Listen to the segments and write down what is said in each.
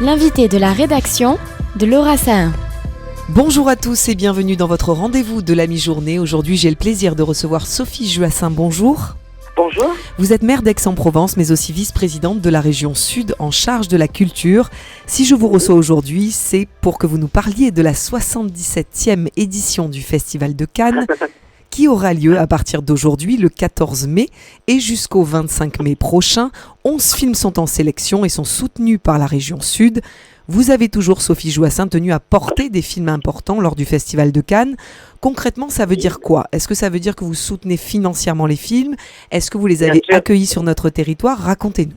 L'invité de la rédaction de Laura Sahin. Bonjour à tous et bienvenue dans votre rendez-vous de la mi-journée. Aujourd'hui, j'ai le plaisir de recevoir Sophie Joassin. Bonjour. Bonjour. Vous êtes maire d'Aix-en-Provence, mais aussi vice-présidente de la région Sud en charge de la culture. Si je vous reçois aujourd'hui, c'est pour que vous nous parliez de la 77e édition du Festival de Cannes, qui aura lieu à partir d'aujourd'hui, le 14 mai, et jusqu'au 25 mai prochain. 11 films sont en sélection et sont soutenus par la région Sud. Vous avez toujours, Sophie Joassin, tenu à porter des films importants lors du Festival de Cannes. Concrètement, ça veut dire quoi ? Est-ce que ça veut dire que vous soutenez financièrement les films ? Est-ce que vous les avez accueillis sur notre territoire ? Racontez-nous.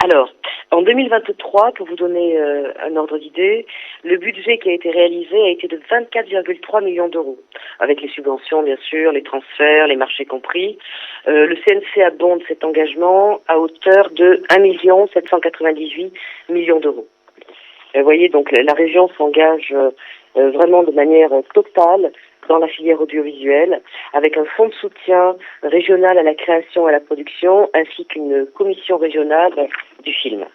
Alors, en 2023, pour vous donner un ordre d'idée, le budget qui a été réalisé a été de 24,3 millions d'euros, avec les subventions, bien sûr, les transferts, les marchés compris. Le CNC abonde cet engagement à hauteur de 1 798 millions d'euros. Vous voyez, donc la région s'engage vraiment de manière totale dans la filière audiovisuelle, avec un fonds de soutien régional à la création et à la production, ainsi qu'une commission régionale du film.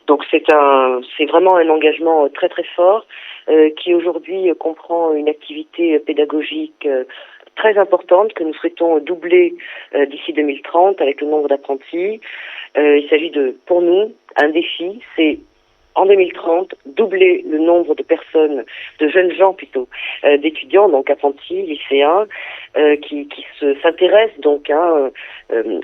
Donc c'est vraiment un engagement très très fort qui aujourd'hui comprend une activité pédagogique très importante que nous souhaitons doubler d'ici 2030 avec le nombre d'apprentis. Il s'agit pour nous, un défi, c'est en 2030, doubler le nombre de personnes, de jeunes gens plutôt, d'étudiants, donc apprentis, lycéens, qui s'intéressent donc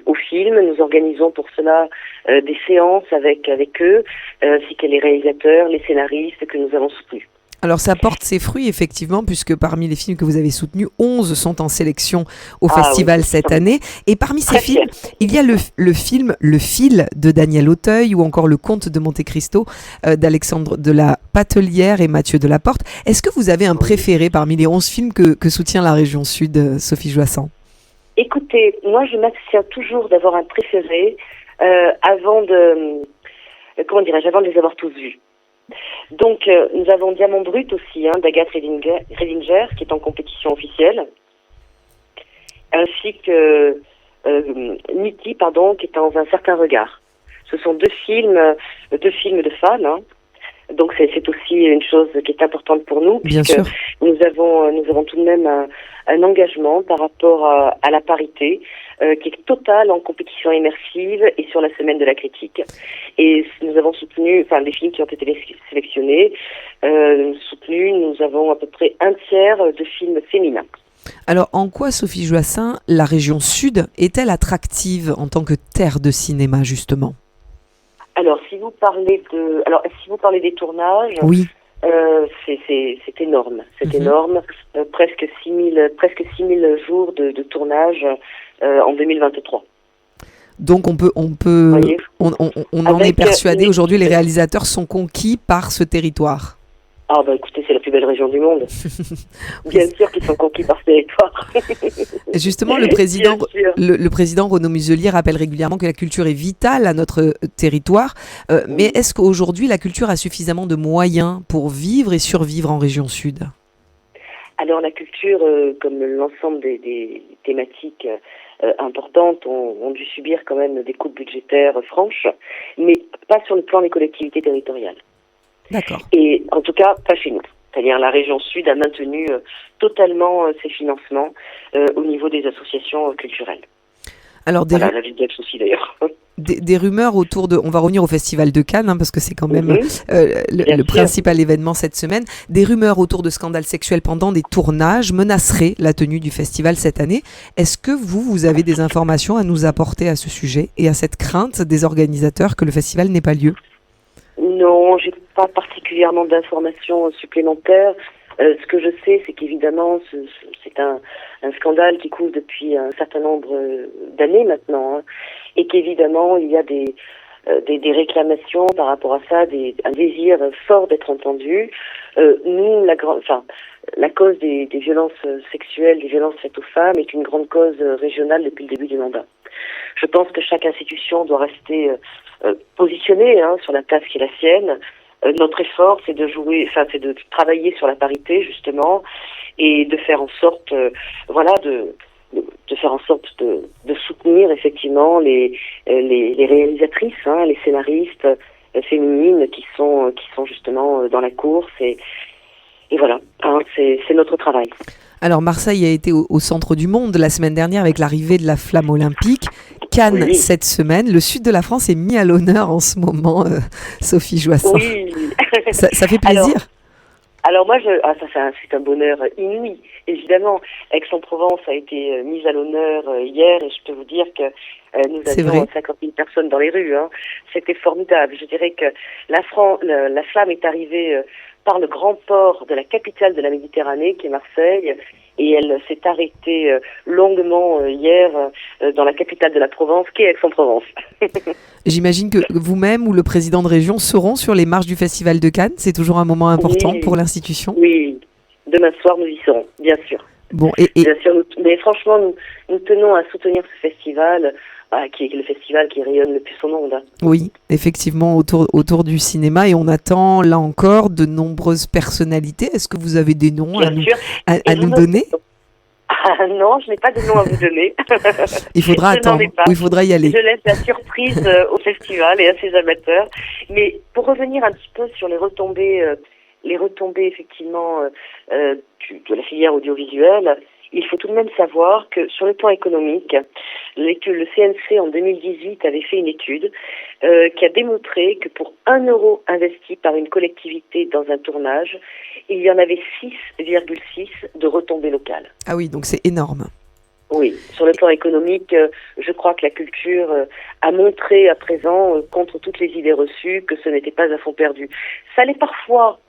au film. Nous organisons pour cela des séances avec eux, ainsi que les réalisateurs, les scénaristes que nous avons soutenus. Alors ça porte ses fruits effectivement, puisque parmi les films que vous avez soutenus, 11 sont en sélection au festival cette année. Et parmi ces films, il y a le film Le Fil de Daniel Auteuil ou encore Le Comte de Monte Cristo d'Alexandre de la Patelière et Mathieu Delaporte. Est-ce que vous avez un préféré parmi les 11 films que soutient la région Sud, Sophie Joassin ? Écoutez, moi je m'abstiens toujours d'avoir un préféré avant de les avoir tous vus. Donc, nous avons Diamant Brut aussi, d'Agathe Redinger, qui est en compétition officielle, ainsi que Niki, qui est dans Un certain regard. Ce sont deux films de femmes. Donc, c'est aussi une chose qui est importante pour nous, Bien puisque sûr. nous avons tout de même un engagement par rapport à la parité qui est total en compétition immersive et sur la semaine de la critique. Et nous avons soutenu, les films qui ont été sélectionnés, nous avons à peu près un tiers de films féminins. Alors, en quoi, Sophie Joassin, la région Sud est-elle attractive en tant que terre de cinéma, justement ? Alors, si vous parlez des tournages, oui. C'est énorme. C'est énorme. Presque 6 000 jours de tournage en 2023. Donc on en est persuadé aujourd'hui, les réalisateurs sont conquis par ce territoire. Ah écoutez, c'est la plus belle région du monde. Bien sûr qu'ils sont conquis par ce territoire. Justement, le président Renaud Muselier rappelle régulièrement que la culture est vitale à notre territoire. Mais est-ce qu'aujourd'hui, la culture a suffisamment de moyens pour vivre et survivre en région Sud ? Alors la culture, comme l'ensemble des thématiques importantes, ont dû subir quand même des coupes budgétaires franches, mais pas sur le plan des collectivités territoriales. D'accord. Et en tout cas, pas chez nous. C'est-à-dire la région Sud a maintenu totalement ses financements au niveau des associations culturelles. Alors la ville d'Aix aussi d'ailleurs. Des rumeurs autour de... On va revenir au Festival de Cannes, parce que c'est quand même le principal événement cette semaine. Des rumeurs autour de scandales sexuels pendant des tournages menaceraient la tenue du festival cette année. Est-ce que vous avez des informations à nous apporter à ce sujet et à cette crainte des organisateurs que le festival n'ait pas lieu ? Non, j'ai pas particulièrement d'informations supplémentaires. Ce que je sais, c'est qu'évidemment, c'est un scandale qui couvre depuis un certain nombre d'années maintenant, et qu'évidemment, il y a des réclamations par rapport à ça, un désir fort d'être entendu. Nous, la cause des violences sexuelles, des violences faites aux femmes, est une grande cause régionale depuis le début du mandat. Je pense que chaque institution doit rester positionnée sur la place qui est la sienne. Notre effort, c'est de travailler sur la parité justement et de faire en sorte, de faire en sorte de soutenir effectivement les réalisatrices, les scénaristes féminines qui sont justement dans la course et voilà, c'est notre travail. Alors Marseille a été au centre du monde la semaine dernière avec l'arrivée de la flamme olympique. Cannes cette semaine. Le sud de la France est mis à l'honneur en ce moment, Sophie Joissaint. Oui. Ça fait plaisir. Alors moi, c'est un bonheur inouï. Évidemment, Aix-en-Provence a été mise à l'honneur hier et je peux vous dire que nous avions 50 000 personnes dans les rues. C'était formidable. Je dirais que la flamme est arrivée par le grand port de la capitale de la Méditerranée, qui est Marseille, et elle s'est arrêtée longuement hier dans la capitale de la Provence, qui est Aix-en-Provence. J'imagine que vous-même ou le président de région seront sur les marches du Festival de Cannes. C'est toujours un moment important pour l'institution. Oui, demain soir nous y serons, bien sûr. Bon, bien sûr, mais franchement, nous tenons à soutenir ce festival, qui est le festival qui rayonne le plus au monde. Oui, effectivement, autour du cinéma, et on attend là encore de nombreuses personnalités. Est-ce que vous avez des noms à nous donner? Non, je n'ai pas de nom à vous donner. Il faudra attendre, il faudra y aller. Je laisse la surprise au festival et à ses amateurs. Mais pour revenir un petit peu sur les retombées effectivement de la filière audiovisuelle, il faut tout de même savoir que sur le plan économique, le CNC en 2018 avait fait une étude qui a démontré que pour 1 euro investi par une collectivité dans un tournage, il y en avait 6,6 de retombées locales. Ah oui, donc c'est énorme. Oui, sur le plan économique, je crois que la culture a montré à présent, contre toutes les idées reçues, que ce n'était pas à fond perdu. Ça l'est parfois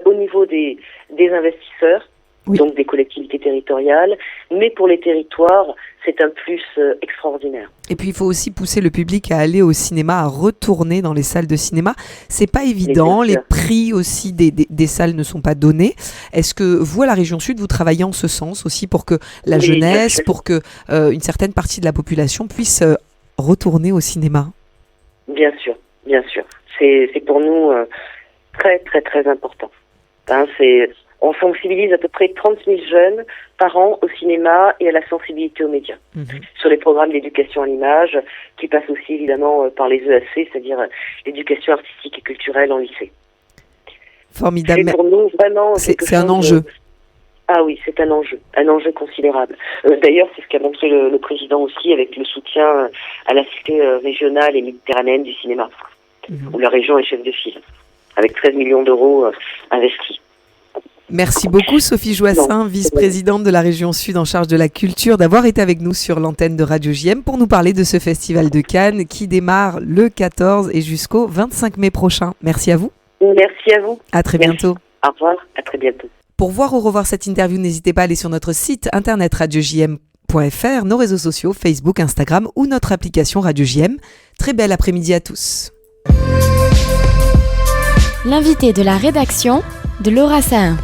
au niveau des investisseurs, donc des collectivités territoriales, mais pour les territoires, c'est un plus extraordinaire. Et puis il faut aussi pousser le public à aller au cinéma, à retourner dans les salles de cinéma. C'est pas évident, les prix aussi des salles ne sont pas donnés. Est-ce que vous, à la région Sud, vous travaillez en ce sens aussi pour que la jeunesse, pour que une certaine partie de la population puisse retourner au cinéma? Bien sûr, bien sûr. C'est pour nous très très très important. On sensibilise à peu près 30 000 jeunes par an au cinéma et à la sensibilité aux médias. Sur les programmes d'éducation à l'image, qui passent aussi évidemment par les EAC, c'est-à-dire l'éducation artistique et culturelle en lycée. Formidable. C'est pour nous vraiment c'est un enjeu. Ah oui, c'est un enjeu considérable. D'ailleurs, c'est ce qu'a montré le président aussi avec le soutien à la cité régionale et méditerranéenne du cinéma, où la région est chef de file, avec 13 millions d'euros investis. Merci beaucoup Sophie Joissaint, vice-présidente de la région Sud en charge de la culture, d'avoir été avec nous sur l'antenne de Radio JM pour nous parler de ce festival de Cannes qui démarre le 14 et jusqu'au 25 mai prochain. Merci à vous. Merci à vous. À très bientôt. Au revoir, à très bientôt. Pour voir ou revoir cette interview, n'hésitez pas à aller sur notre site internet radiojm.fr, nos réseaux sociaux, Facebook, Instagram ou notre application Radio JM. Très bel après-midi à tous. L'invité de la rédaction de Laura Sahin.